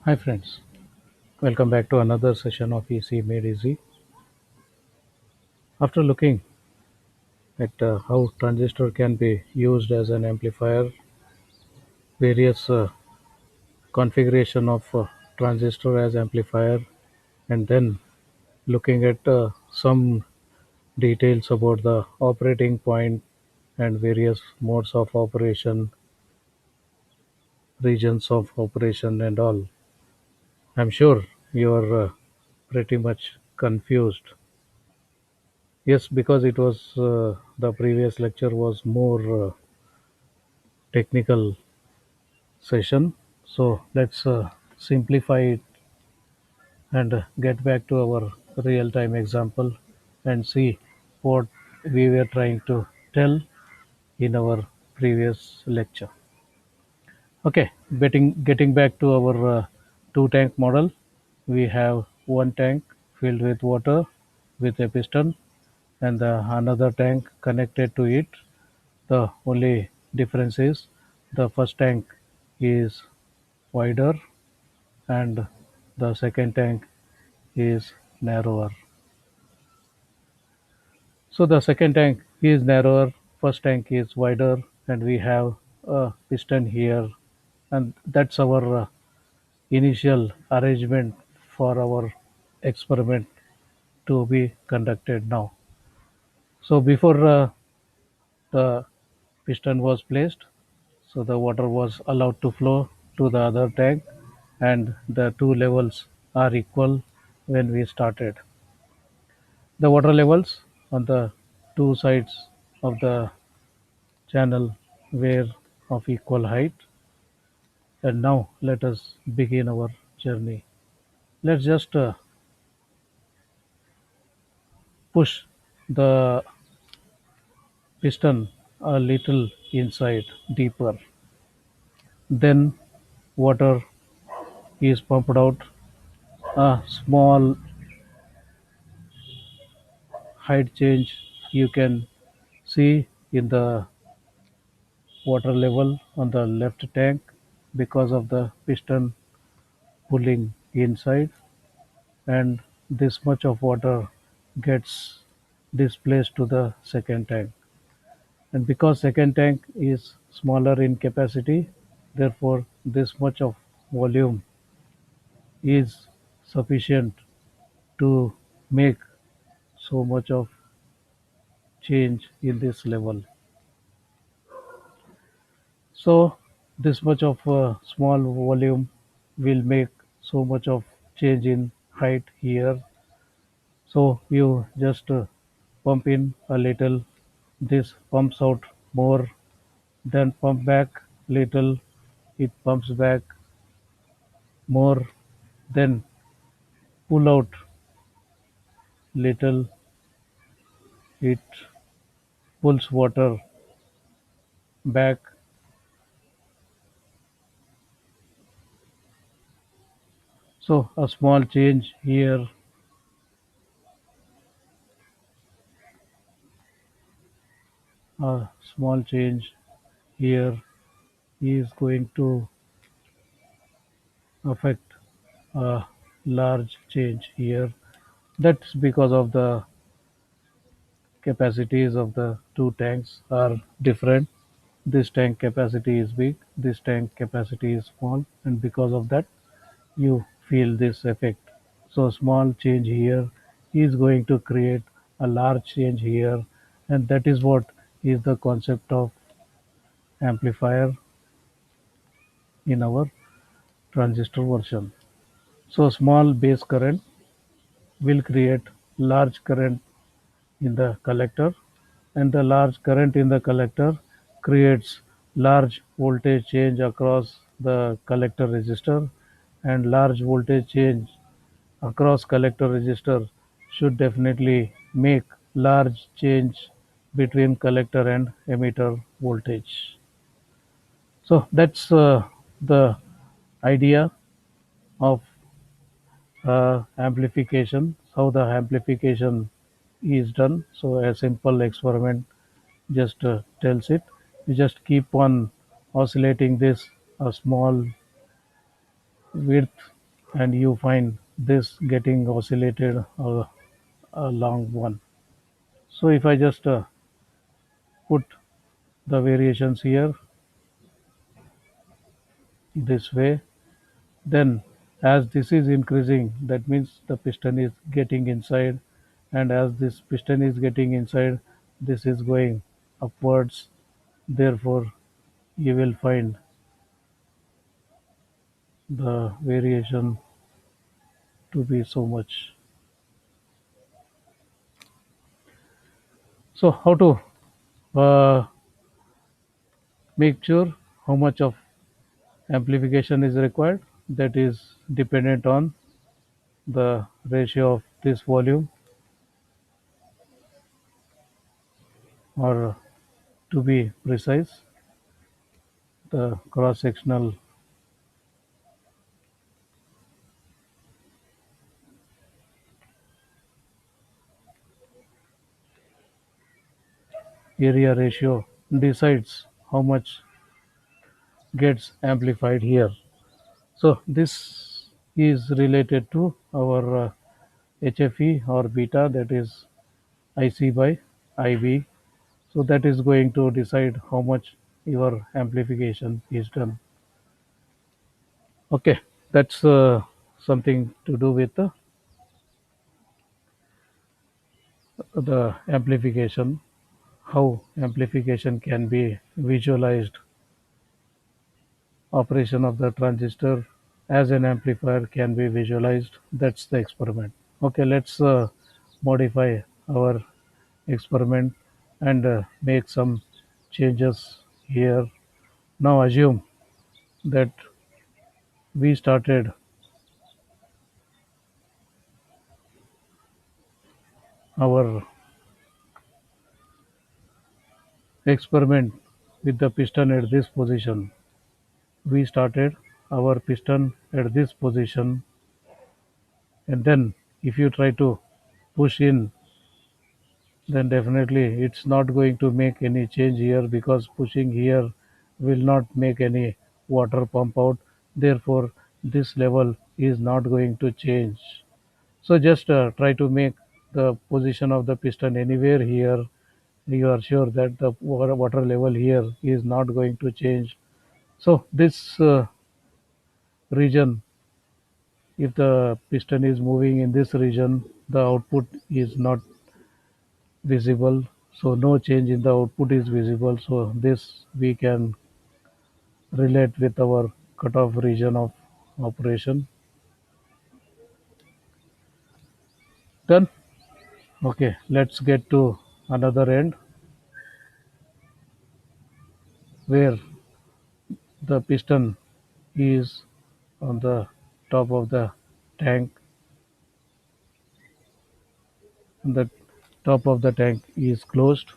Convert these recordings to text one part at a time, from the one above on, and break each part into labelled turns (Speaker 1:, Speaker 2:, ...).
Speaker 1: Hi friends, welcome back to another session of EC Made Easy. After looking at how transistor can be used as an amplifier, various configuration of transistor as amplifier, and then looking at some details about the operating point and various modes of operation, regions of operation and all. I'm sure you're pretty much confused. Yes, because it was the previous lecture was more technical session. So let's simplify it and get back to our real time example and see what we were trying to tell in our previous lecture. Okay, getting back to our two tank model, we have one tank filled with water with a piston and another tank connected to it. The only difference is the first tank is wider and the second tank is narrower. So the second tank is narrower, first tank is wider, and we have a piston here, and that's our initial arrangement for our experiment to be conducted now. So before the piston was placed, so the water was allowed to flow to the other tank, and the two levels are equal when we started. The water levels on the two sides of the channel were of equal height. And now let us begin our journey. Let's just push the piston a little inside deeper. Then water is pumped out. A small height change you can see in the water level on the left tank because of the piston pulling inside, and this much of water gets displaced to the second tank. And because second tank is smaller in capacity, therefore this much of volume is sufficient to make so much of change in this level. So this much of small volume will make so much of change in height here. So you just pump in a little, this pumps out more, then pump back little, it pumps back more, then pull out little, it pulls water back. So a small change here, a small change here is going to affect a large change here. That's because of the capacities of the two tanks are different. This tank capacity is big, this tank capacity is small, and because of that, you feel this effect. So, small change here is going to create a large change here, and that is what is the concept of amplifier in our transistor version. So, small base current will create large current in the collector, and the large current in the collector creates large voltage change across the collector resistor, and large voltage change across collector resistor should definitely make large change between collector and emitter voltage. So that's the idea of amplification, how the amplification is done. So a simple experiment just tells it. You just keep on oscillating this a small width and you find this getting oscillated a long one. So if I just put the variations here this way, then as this is increasing, that means the piston is getting inside, and as this piston is getting inside, this is going upwards. Therefore, you will find the variation to be so much. So how to uh, make sure how much of amplification is required? That is dependent on the ratio of this volume, or to be precise, the cross-sectional area ratio decides how much gets amplified here. So this is related to our HFE or beta, that is IC by IB. So that is going to decide how much your amplification is done. Okay, that's something to do with the amplification, how amplification can be visualized, operation of the transistor as an amplifier can be visualized. That's the experiment. Okay, let's modify our experiment and make some changes here. Now assume that we started our experiment with the piston at this position. We started our piston at this position, and then if you try to push in, then definitely it's not going to make any change here, because pushing here will not make any water pump out. Therefore, this level is not going to change. So just try to make the position of the piston anywhere here. You are sure that the water level here is not going to change. So this region, if the piston is moving in this region, the output is not visible. So no change in the output is visible. So this we can relate with our cutoff region of operation. Done. Okay, let's get to another end where the piston is on the top of the tank, and the top of the tank is closed.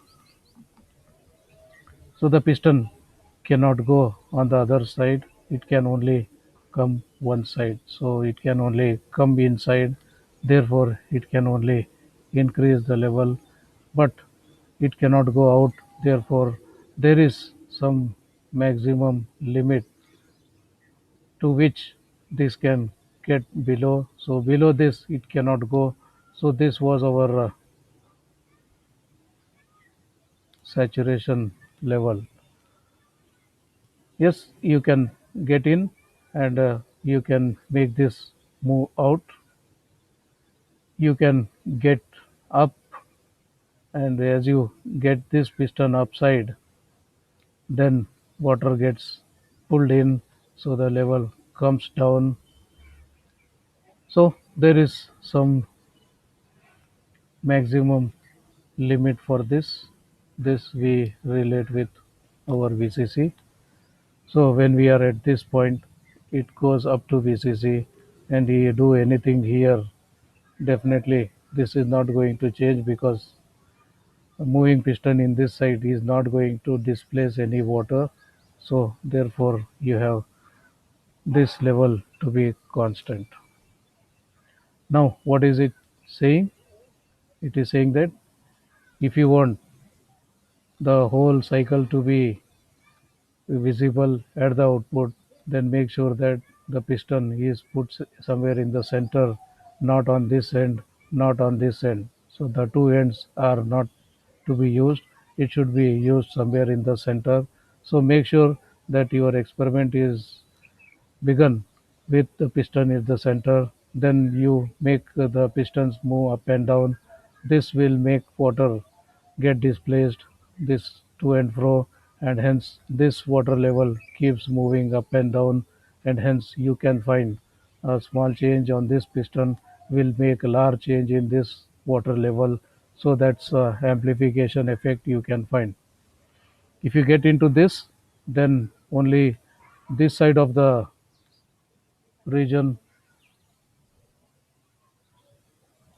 Speaker 1: So the piston cannot go on the other side. It can only come one side. So it can only come inside. Therefore, it can only increase the level, but it cannot go out. Therefore, there is some maximum limit to which this can get below. So below this, it cannot go. So this was our saturation level. Yes, you can get in, and you can make this move out. You can get up, and as you get this piston upside, then water gets pulled in, so the level comes down. So there is some maximum limit for this. This we relate with our VCC. So when we are at this point, it goes up to VCC, and you do anything here, definitely this is not going to change, because a moving piston in this side is not going to displace any water. So therefore you have this level to be constant. Now what is it saying? It is saying that if you want the whole cycle to be visible at the output, then make sure that the piston is put somewhere in the center, not on this end, not on this end. So the two ends are not to be used. It should be used somewhere in the center. So make sure that your experiment is begun with the piston in the center. Then you make the pistons move up and down. This will make water get displaced this to and fro, and hence this water level keeps moving up and down, and hence you can find a small change on this piston will make a large change in this water level. So that's amplification effect you can find. If you get into this, then only this side of the region,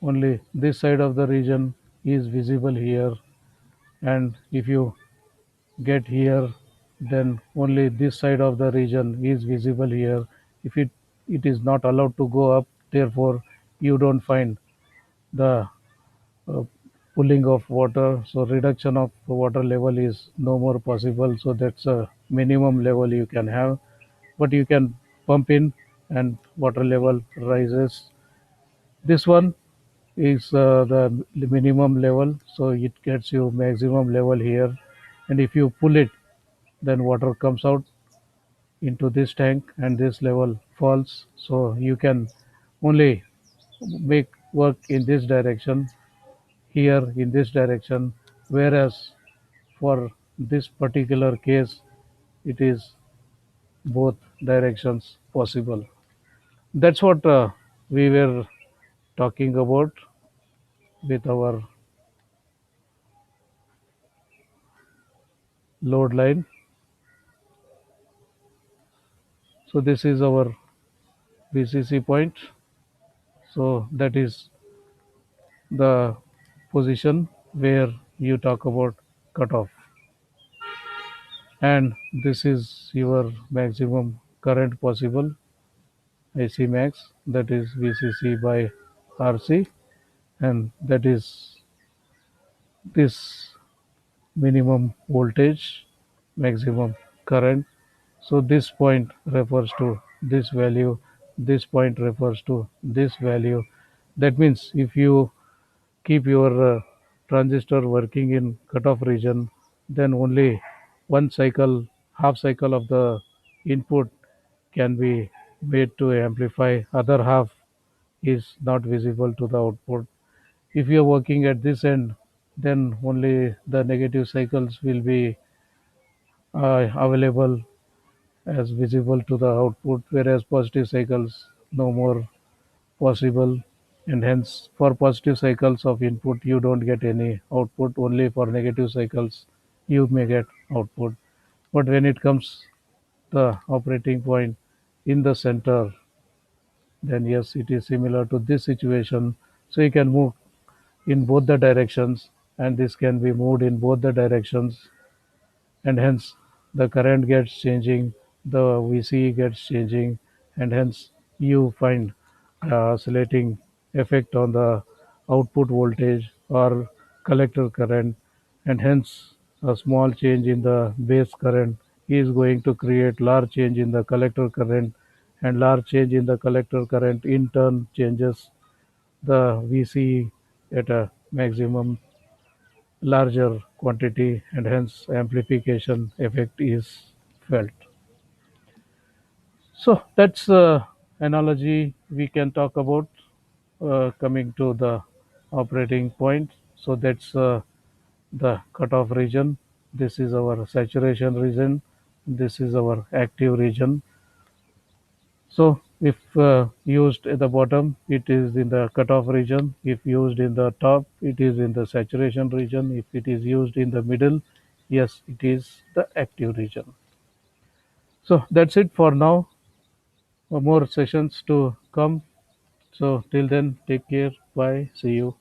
Speaker 1: only this side of the region is visible here, and if you get here, then only this side of the region is visible here. If it is not allowed to go up, therefore you don't find the uh, pulling of water, so reduction of water level is no more possible. So that's a minimum level you can have, but you can pump in and water level rises. This one is the minimum level, so it gets you maximum level here, and if you pull it, then water comes out into this tank and this level falls. So you can only make work in this direction, here in this direction, whereas for this particular case it is both directions possible. That's what we were talking about with our load line. So this is our VCC point. So that is the position where you talk about cutoff, and this is your maximum current possible, AC max, that is VCC by RC, and that is this minimum voltage, maximum current. So this point refers to this value, this point refers to this value. That means if you keep your transistor working in cutoff region, then only one cycle, half cycle of the input can be made to amplify, other half is not visible to the output. If you are working at this end, then only the negative cycles will be available as visible to the output, whereas positive cycles no more possible, and hence for positive cycles of input you don't get any output, only for negative cycles you may get output. But when it comes the operating point in the center, then yes, it is similar to this situation. So you can move in both the directions, and this can be moved in both the directions, and hence the current gets changing, the VCE gets changing, and hence you find oscillating effect on the output voltage or collector current, and hence a small change in the base current is going to create large change in the collector current, and large change in the collector current in turn changes the VCE at a maximum larger quantity, and hence amplification effect is felt. So that's the analogy we can talk about coming to the operating point. So that's the cutoff region. This is our saturation region. This is our active region. So if used at the bottom, it is in the cutoff region. If used in the top, it is in the saturation region. If it is used in the middle, yes, it is the active region. So that's it for now. More sessions to come. So till then, take care. Bye. See you.